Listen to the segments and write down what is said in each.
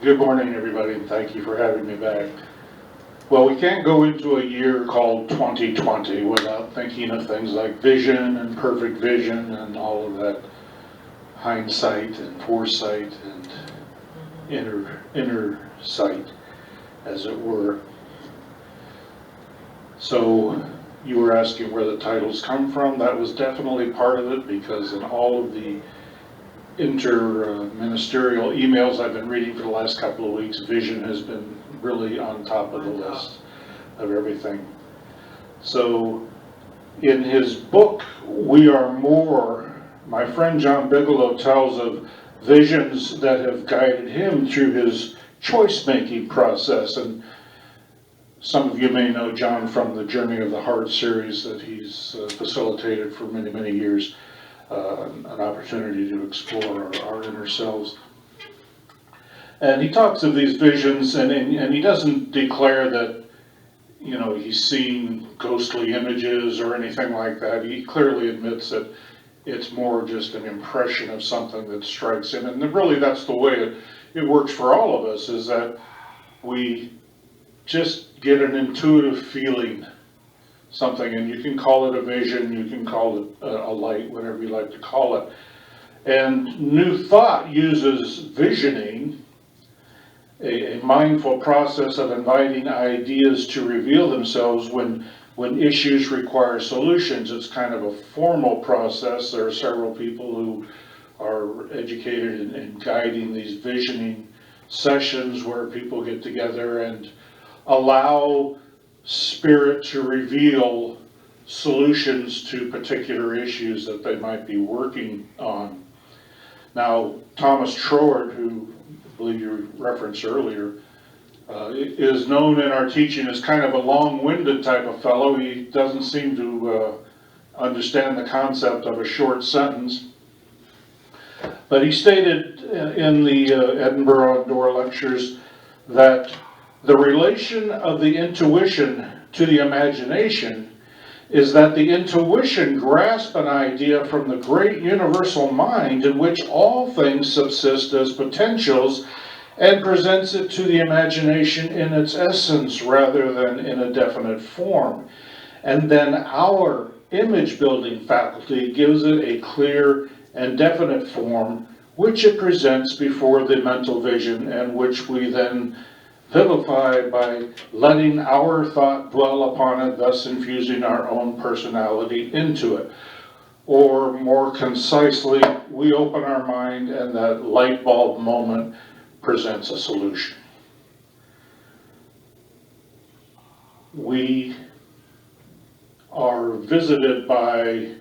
Good morning, everybody, and thank you for having me back. Well, we can't go into a year called 2020 without thinking of things like vision and perfect vision and all of that hindsight and foresight and inner sight, as it were. So you were asking where the titles come from. That was definitely part of it, because in all of the inter-ministerial emails I've been reading for the last couple of weeks, vision has been really on top of the list of everything. So in his book, We Are More, my friend John Bigelow tells of visions that have guided him through his choice-making process. And some of you may know John from the Journey of the Heart series that he's facilitated for many, many years. An opportunity to explore our inner selves. And he talks of these visions, and he doesn't declare that, you know, he's seen ghostly images or anything like that. He clearly admits that it's more just an impression of something that strikes him. And really that's the way it works for all of us, is that we just get an intuitive feeling, something, and you can call it a vision, you can call it a light, whatever you like to call it. And New Thought uses visioning, a mindful process of inviting ideas to reveal themselves when issues require solutions. It's kind of a formal process. There are several people who are educated in guiding these visioning sessions where people get together and allow Spirit to reveal solutions to particular issues that they might be working on. Now, Thomas Troward, who I believe you referenced earlier, is known in our teaching as kind of a long-winded type of fellow. He doesn't seem to understand the concept of a short sentence. But he stated in the Edinburgh Door Lectures that the relation of the intuition to the imagination is that the intuition grasps an idea from the great universal mind in which all things subsist as potentials and presents it to the imagination in its essence rather than in a definite form. And then our image building faculty gives it a clear and definite form, which it presents before the mental vision, and which we then vivify by letting our thought dwell upon it, thus infusing our own personality into it. Or more concisely, we open our mind and that light bulb moment presents a solution. We are visited by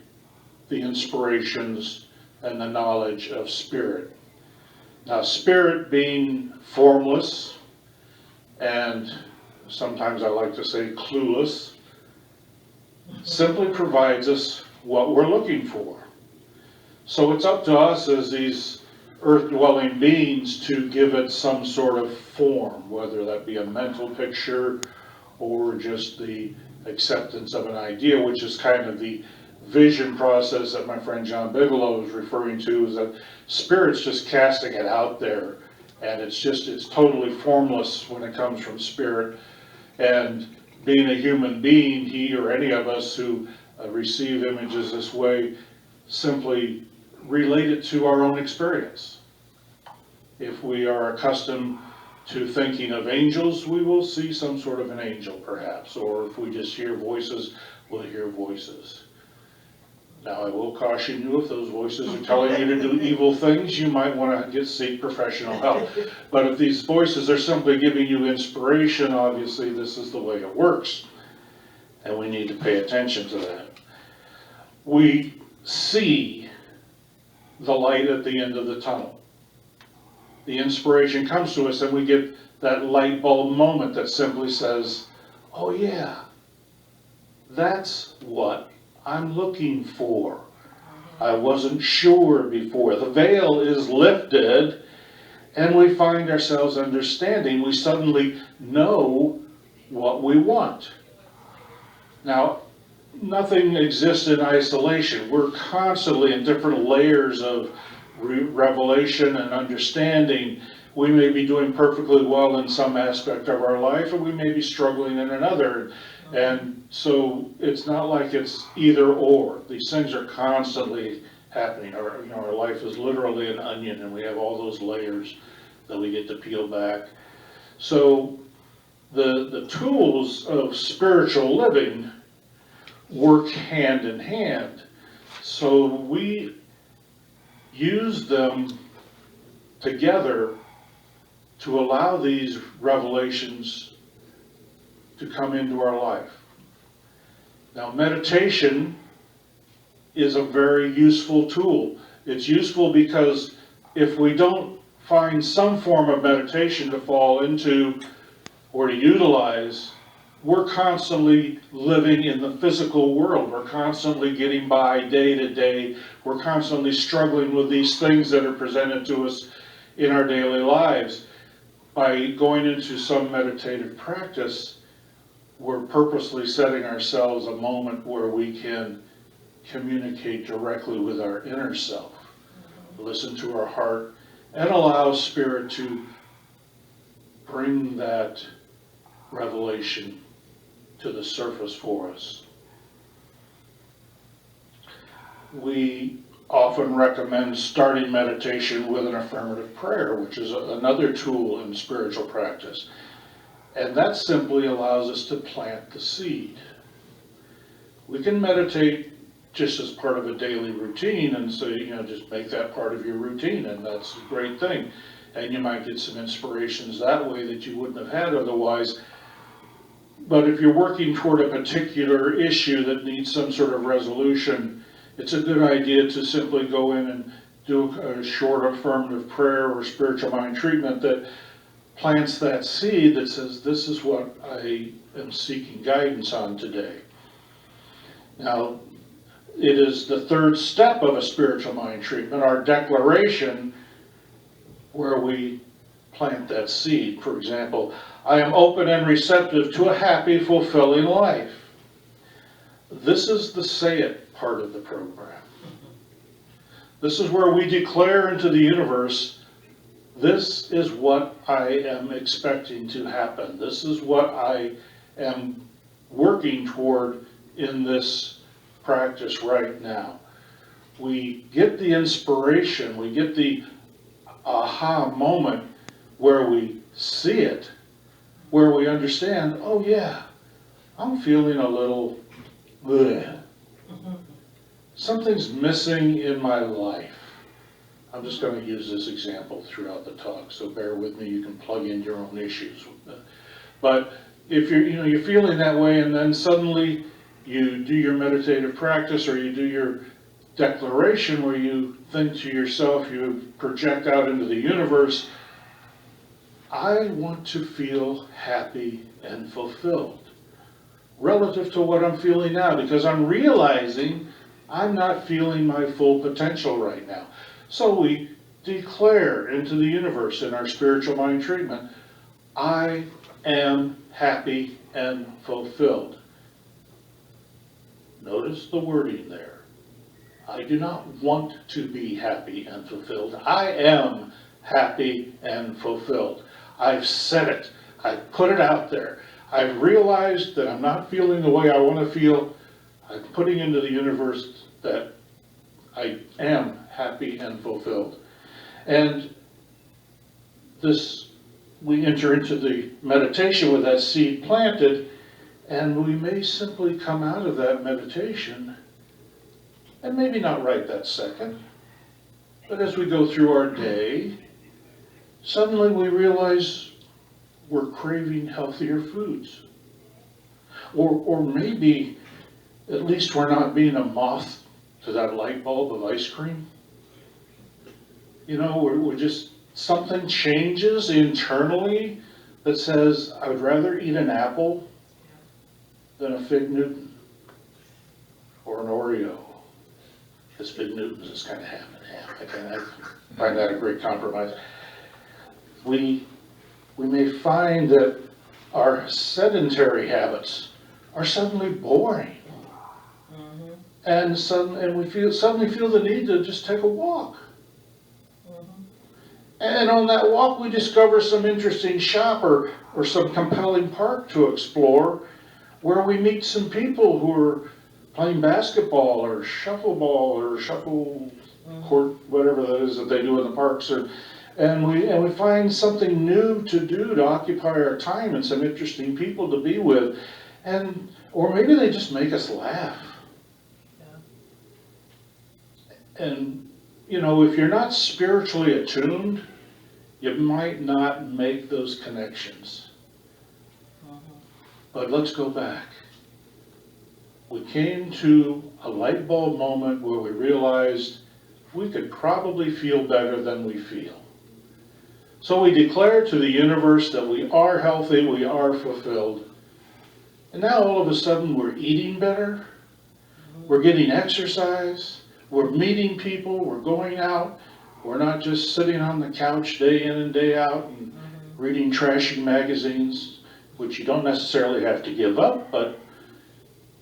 the inspirations and the knowledge of Spirit. Now, Spirit being formless, and sometimes I like to say clueless, simply provides us what we're looking for. So it's up to us as these earth-dwelling beings to give it some sort of form, whether that be a mental picture or just the acceptance of an idea, which is kind of the vision process that my friend John Bigelow is referring to, is that Spirit's just casting it out there. And it's totally formless when it comes from Spirit. And being a human being, he or any of us who receive images this way simply relate it to our own experience. If we are accustomed to thinking of angels, we will see some sort of an angel perhaps. Or if we just hear voices, we'll hear voices. Now, I will caution you, if those voices are telling you to do evil things, you might want to seek professional help. But if these voices are simply giving you inspiration, obviously this is the way it works. And we need to pay attention to that. We see the light at the end of the tunnel. The inspiration comes to us and we get that light bulb moment that simply says, oh yeah, that's what I'm looking for. I wasn't sure before. The veil is lifted and we find ourselves understanding. We suddenly know what we want. Now, nothing exists in isolation. We're constantly in different layers of revelation and understanding we may be doing perfectly well in some aspect of our life, and we may be struggling in another. And so it's not like it's either or. These things are constantly happening. Our life is literally an onion, and we have all those layers that we get to peel back. So the tools of spiritual living work hand in hand. So we use them together to allow these revelations to come into our life. Now, meditation is a very useful tool. It's useful because if we don't find some form of meditation to fall into or to utilize, we're constantly living in the physical world. We're constantly getting by day to day. We're constantly struggling with these things that are presented to us in our daily lives. By going into some meditative practice, we're purposely setting ourselves a moment where we can communicate directly with our inner self, listen to our heart, and allow Spirit to bring that revelation to the surface for us. We often recommend starting meditation with an affirmative prayer, which is another tool in spiritual practice. And that simply allows us to plant the seed. We can meditate just as part of a daily routine, and so, just make that part of your routine, and that's a great thing. And you might get some inspirations that way that you wouldn't have had otherwise. But if you're working toward a particular issue that needs some sort of resolution, it's a good idea to simply go in and do a short affirmative prayer or spiritual mind treatment that plants that seed that says, this is what I am seeking guidance on today. Now, it is the third step of a spiritual mind treatment, our declaration, where we plant that seed. For example, I am open and receptive to a happy, fulfilling life. This is the say it part of the program. This is where we declare into the universe, this is what I am expecting to happen. This is what I am working toward in this practice right now. We get the inspiration, we get the aha moment where we see it, where we understand, oh yeah, I'm feeling a little bleh. Something's missing in my life. I'm just going to use this example throughout the talk, so bear with me, you can plug in your own issues. But if you're feeling that way, and then suddenly you do your meditative practice or you do your declaration where you think to yourself, you project out into the universe, I want to feel happy and fulfilled relative to what I'm feeling now, because I'm realizing I'm not feeling my full potential right now. So we declare into the universe in our spiritual mind treatment, I am happy and fulfilled. Notice the wording there. I do not want to be happy and fulfilled. I am happy and fulfilled. I've said it. I've put it out there. I've realized that I'm not feeling the way I want to feel. I'm putting into the universe that I am happy and fulfilled. And we enter into the meditation with that seed planted, and we may simply come out of that meditation, and maybe not right that second, but as we go through our day, suddenly we realize we're craving healthier foods. Or maybe at least we're not being a moth to that light bulb of ice cream. We're just, something changes internally that says, I would rather eat an apple than a Fig Newton or an Oreo. This Fig Newton's is kind of half and half. I find that a great compromise. We may find that our sedentary habits are suddenly boring. And we suddenly feel the need to just take a walk. And on that walk, we discover some interesting shop or some compelling park to explore, where we meet some people who are playing basketball or shuffleball or shuffle court, whatever that is that they do in the parks. And we find something new to do to occupy our time and some interesting people to be with. Or maybe they just make us laugh. Yeah. And, if you're not spiritually attuned, you might not make those connections. But let's go back. We came to a light bulb moment where we realized we could probably feel better than we feel. So we declared to the universe that we are healthy, we are fulfilled. And now all of a sudden we're eating better, we're getting exercise, we're meeting people, we're going out, we're not just sitting on the couch day in and day out and reading trashy magazines, which you don't necessarily have to give up, but,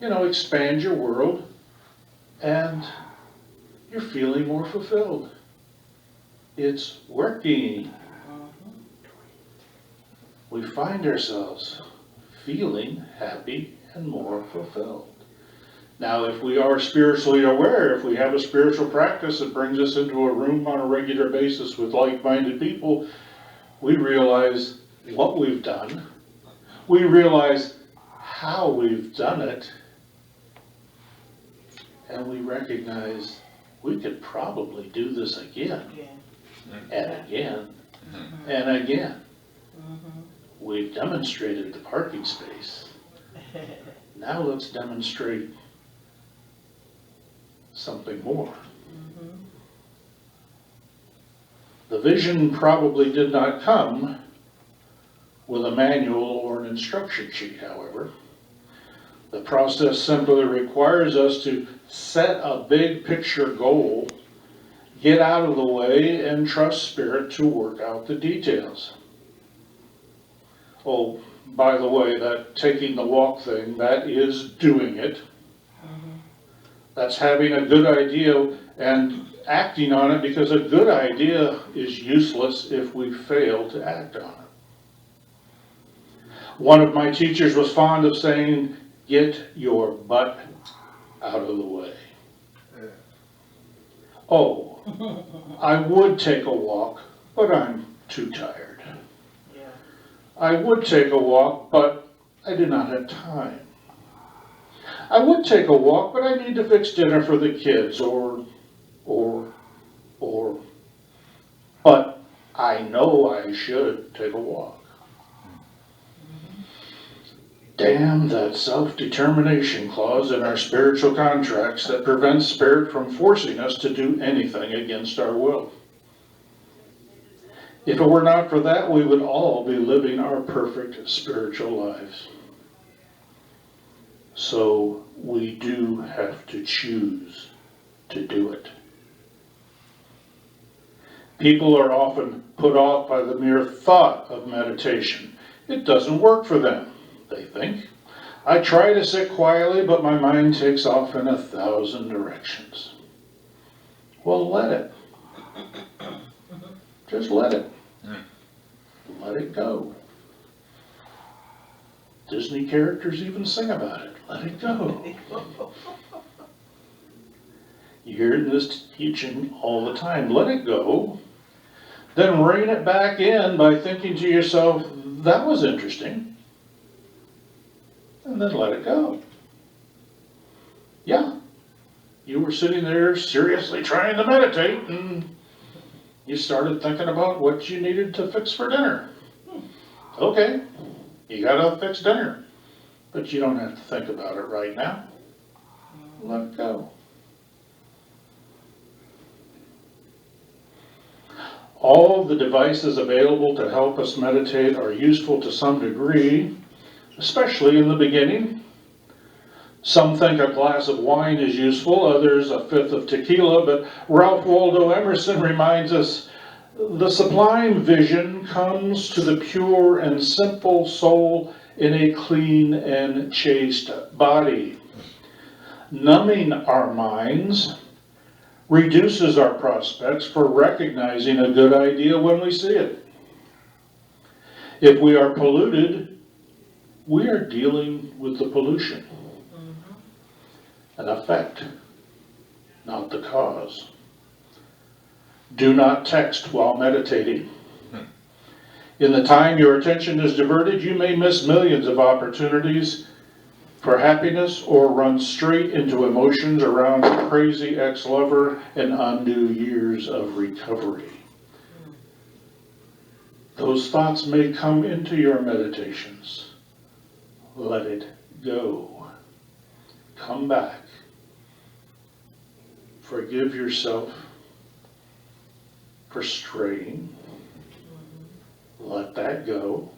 expand your world, and you're feeling more fulfilled. It's working. We find ourselves feeling happy and more fulfilled. Now, if we are spiritually aware, if we have a spiritual practice that brings us into a room on a regular basis with like-minded people, we realize what we've done. We realize how we've done it. And we recognize we could probably do this again, and again, and again. We've demonstrated the parking space. Now let's demonstrate something more. The vision probably did not come with a manual or an instruction sheet, however. The process simply requires us to set a big picture goal, get out of the way, and trust Spirit to work out the details. Oh, by the way, that taking the walk thing, that is doing it. That's having a good idea and acting on it, because a good idea is useless if we fail to act on it. One of my teachers was fond of saying, "Get your butt out of the way." Oh, I would take a walk, but I'm too tired. I would take a walk, but I do not have time. I would take a walk, but I need to fix dinner for the kids, but I know I should take a walk. Damn that self-determination clause in our spiritual contracts that prevents Spirit from forcing us to do anything against our will. If it were not for that, we would all be living our perfect spiritual lives. So we do have to choose to do it. People are often put off by the mere thought of meditation. It doesn't work for them, they think. I try to sit quietly, but my mind takes off in 1,000 directions. Well, let it. Just let it. Let it go. Disney characters even sing about it. Let it go. You hear this teaching all the time. Let it go. Then rein it back in by thinking to yourself, that was interesting. And then let it go. Yeah. You were sitting there seriously trying to meditate, and you started thinking about what you needed to fix for dinner. Okay, you gotta fix dinner, but you don't have to think about it right now. Let it go. All of the devices available to help us meditate are useful to some degree, especially in the beginning. Some think a glass of wine is useful, others a fifth of tequila, but Ralph Waldo Emerson reminds us, the sublime vision comes to the pure and simple soul in a clean and chaste body. Numbing our minds, reduces our prospects for recognizing a good idea when we see it. If we are polluted, we are dealing with the pollution, an effect, not the cause. Do not text while meditating. In the time your attention is diverted, you may miss millions of opportunities for happiness or run straight into emotions around a crazy ex-lover and undo years of recovery. Those thoughts may come into your meditations. Let it go. Come back. Forgive yourself for straying. Let that go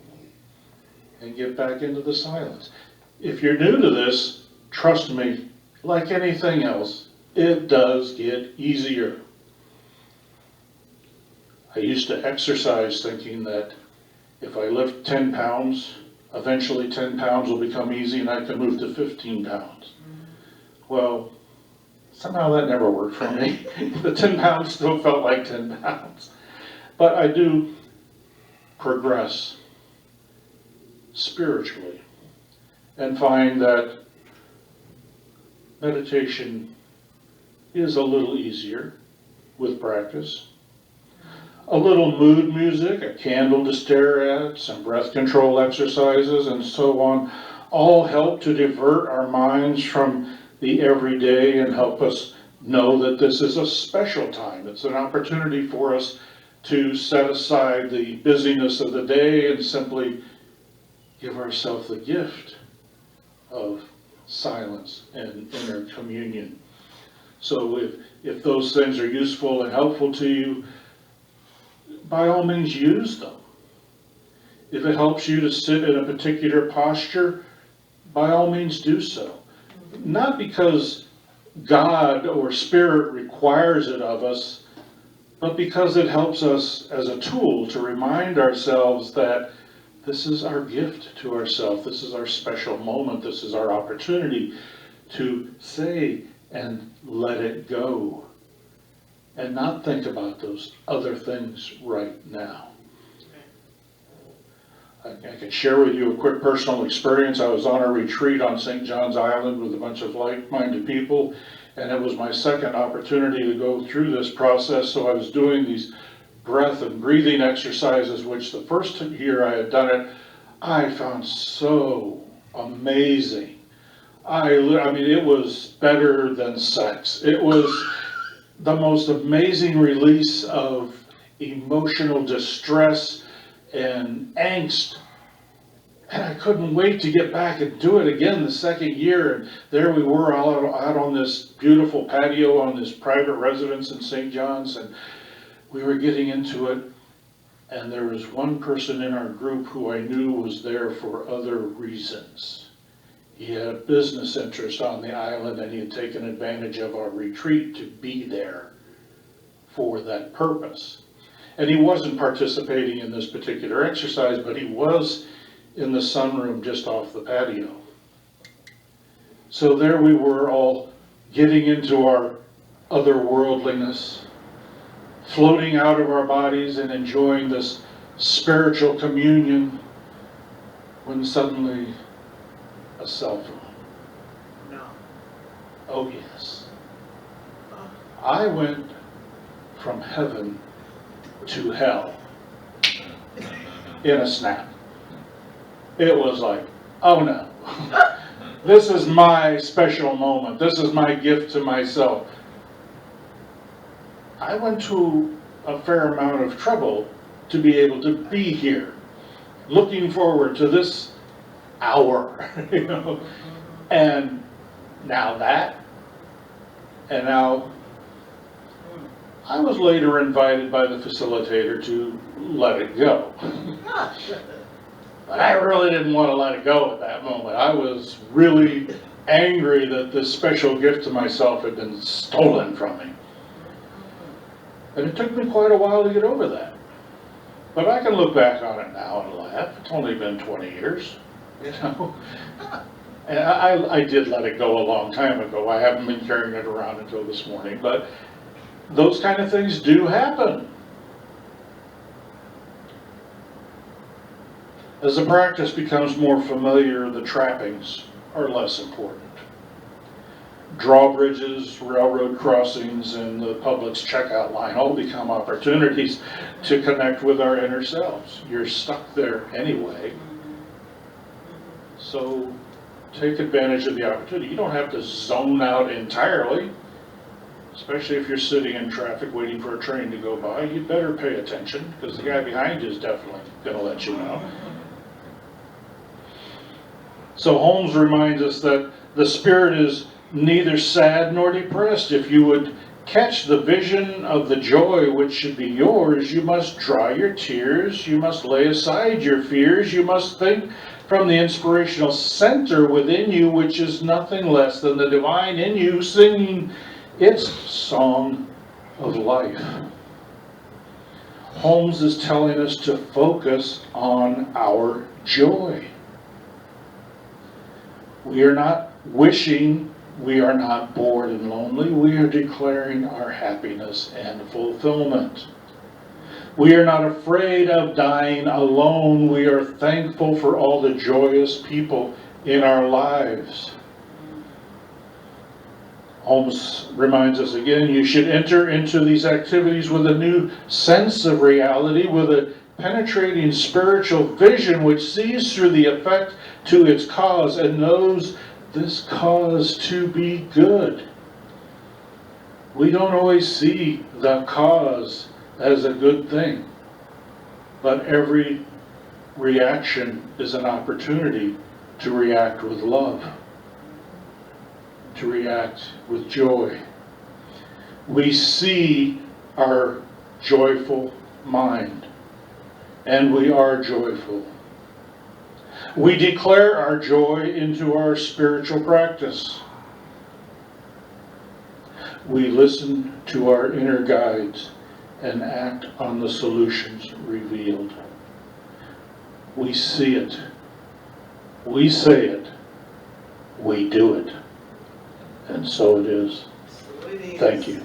and get back into the silence. If you're new to this, trust me, like anything else, it does get easier. I used to exercise thinking that if I lift 10 pounds, eventually 10 pounds will become easy and I can move to 15 pounds. Well, somehow that never worked for me. The 10 pounds still felt like 10 pounds. But I do progress spiritually and find that meditation is a little easier with practice. A little mood music, a candle to stare at, some breath control exercises, and so on, all help to divert our minds from the everyday and help us know that this is a special time. It's an opportunity for us to set aside the busyness of the day and simply give ourselves the gift of silence and inner communion. So if those things are useful and helpful to you, by all means use them. If it helps you to sit in a particular posture, by all means do so. Not because God or Spirit requires it of us, but because it helps us as a tool to remind ourselves that this is our gift to ourselves. This is our special moment. This is our opportunity to say and let it go and not think about those other things right now. I can share with you a quick personal experience. I was on a retreat on St. John's Island with a bunch of like-minded people, and it was my second opportunity to go through this process. So I was doing these breath and breathing exercises, which the first year I had done it, I found so amazing. I mean, it was better than sex. It was the most amazing release of emotional distress and angst. And I couldn't wait to get back and do it again the second year. And there we were all out on this beautiful patio on this private residence in St. John's, and we were getting into it. And there was one person in our group who I knew was there for other reasons. He had a business interest on the island, and he had taken advantage of our retreat to be there for that purpose. And he wasn't participating in this particular exercise, but he was in the sunroom just off the patio. So there we were, all getting into our otherworldliness, floating out of our bodies and enjoying this spiritual communion, when suddenly a cell phone. No. Oh yes. I went from heaven to hell in a snap. It was like, oh no, this is my special moment. This is my gift to myself. I went to a fair amount of trouble to be able to be here, looking forward to this hour, you know, and now that, and now I was later invited by the facilitator to let it go. But I really didn't want to let it go at that moment. I was really angry that this special gift to myself had been stolen from me. And it took me quite a while to get over that. But I can look back on it now and laugh. It's only been 20 years, you know. And I did let it go a long time ago. I haven't been carrying it around until this morning. But those kind of things do happen. As the practice becomes more familiar, the trappings are less important. Drawbridges, railroad crossings, and the Publix checkout line all become opportunities to connect with our inner selves. You're stuck there anyway, so take advantage of the opportunity. You don't have to zone out entirely, especially if you're sitting in traffic waiting for a train to go by. You better pay attention, because the guy behind you is definitely going to let you know. So Holmes reminds us that the spirit is neither sad nor depressed. If you would catch the vision of the joy which should be yours, you must dry your tears, you must lay aside your fears, you must think from the inspirational center within you, which is nothing less than the divine in you, singing its song of life. Holmes is telling us to focus on our joy. We are not wishing, we are not bored and lonely. We are declaring our happiness and fulfillment. We are not afraid of dying alone. We are thankful for all the joyous people in our lives. Holmes reminds us again, you should enter into these activities with a new sense of reality, with a penetrating spiritual vision which sees through the effect to its cause and knows this cause to be good. We don't always see the cause as a good thing, but every reaction is an opportunity to react with love, to react with joy. We see our joyful mind, and we are joyful. We declare our joy into our spiritual practice. We listen to our inner guides and act on the solutions revealed. We see it, we say it, we do it, and so it is. Thank you.